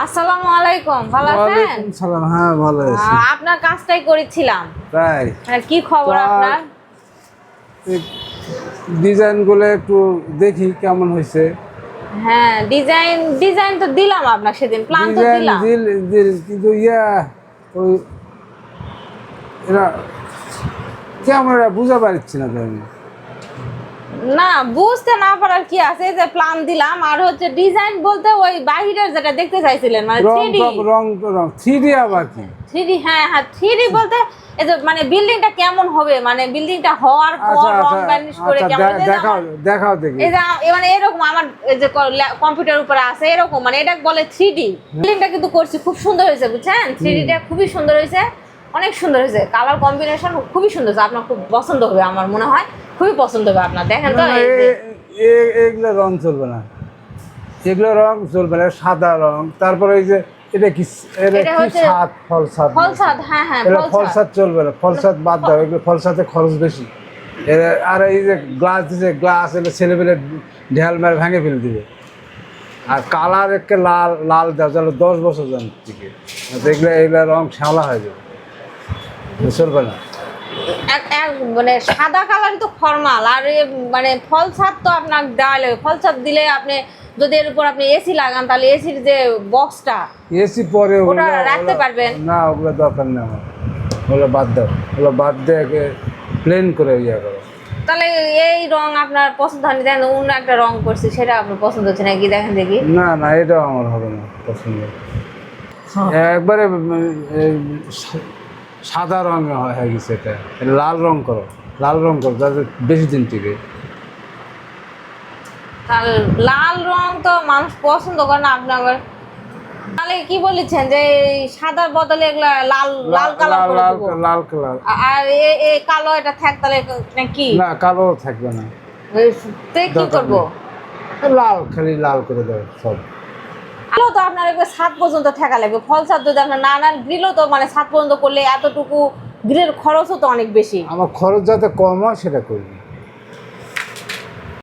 আসসালামু আলাইকুম, ভালো আছেন? ওয়ালাইকুম সালাম। হ্যাঁ, ভালো আছি। আপনার কাজটাই করেছিলাম। তাই হ্যাঁ, কি খবর আপনার? ডিজাইনগুলো একটু দেখি কেমন হয়েছে। হ্যাঁ, ডিজাইন তো দিলাম আপনার, সেদিন প্ল্যান তো ডিজাইন দিলাম। দিল কিন্তু ওই এরা কেমন এরা বুঝা পারছি না তো আমি। না, বুঝতে না পারার কি আছে, এই যে প্ল্যান দিলাম আর হচ্ছে ডিজাইন বলতে ওই বাহিরের যেটা দেখতে চাইছিলেন মানে 3D। রং 3D আবার কি? 3D, হ্যাঁ হ্যাঁ 3D বলতে এই যে মানে বিল্ডিংটা কেমন হবে, মানে বিল্ডিংটা হওয়ার পর রং বার্নিশ করে কেমন হবে। দেখাও দেখি। এই যে মানে এরকম আমার এই যে কম্পিউটার উপরে আছে এরকম, মানে এটা বলে 3D। বিল্ডিংটা কিন্তু করছি, খুব সুন্দর হয়েছে বুঝছেন। 3Dটা খুবই সুন্দর হয়েছে, অনেক সুন্দর হয়েছে। কালার কম্বিনেশন খুবই সুন্দর হয়েছে, আপনার খুব পছন্দ হবে আমার মনে হয়, খুবই পছন্দ হবে আপনার। দেখেন তো এগুলো রং চলবে না, এগুলো রং চলবে না, সাদা রং। তারপরে এই যে এটা কি ছাদ, ফলসাদ, হ্যাঁ হ্যাঁ ফলসাদ চলবে না, ফলসাদ বাদ দাও, এগুলো ফলসাদে খরচ বেশি। আর এই যে গ্লাস দিছে, গ্লাস এলে ছেলেপেলে ঢেল মেরে ভেঙে ফেলে দিবে। আর কালার একে লাল লাল দেওয়া চলো 10 বছর যান থেকে, দেখলে এগুলো রং শ্যাওলা হয়ে যাবে, চলবে না। মানে সাদা কালারই তো ফর্মাল, আর মানে ফলসাদ তো আপনার দেওয়া লাগবে। ফলসাদ দিলে আপনি যদি এর উপর আপনি এসি লাগান, তাহলে এসির যে বক্সটা এসি পরে ওটা রাখতে পারবেন না, ওগুলো দরকার নেই আমার। ওগুলো বাদ দাও, ওগুলো বাদ দিয়ে প্লেন করে করো। তাহলে এই রং আপনার পছন্দ হয়নি, দেখেন অন্য একটা রং করছি, সেটা আপনার পছন্দ হচ্ছে নাকি? দেখেন দেখি। না না, এটাও আমার হবে না পছন্দ। একবারে সাদা রঙ হয়ে গেছে, এটা লাল রং করো, লাল রং করো যাতে বেশি দিন টিকে। তাহলে লাল রং তো মানুষ পছন্দ করে না, আপনি আবার তাহলে কি বলেছেন যে সাদার বদলে এগুলা লাল লাল কালার করে দেব? লাল কালার। আর এই কালো এটা থাক তাহলে কি? না, কালো থাকবে না। তো কি করব? লাল, খালি লাল করে দাও সব। আলো তো আপনার একবার 7 পর্যন্ত থাকা লাগবে। ফল ছাদ যদি আপনার না নেন, গ্রিলও তো মানে 7 পর্যন্ত করলে এতটুকু গ্রিলের খরচও তো অনেক বেশি। আমার খরচ যাতে কম হয় সেটা করবি।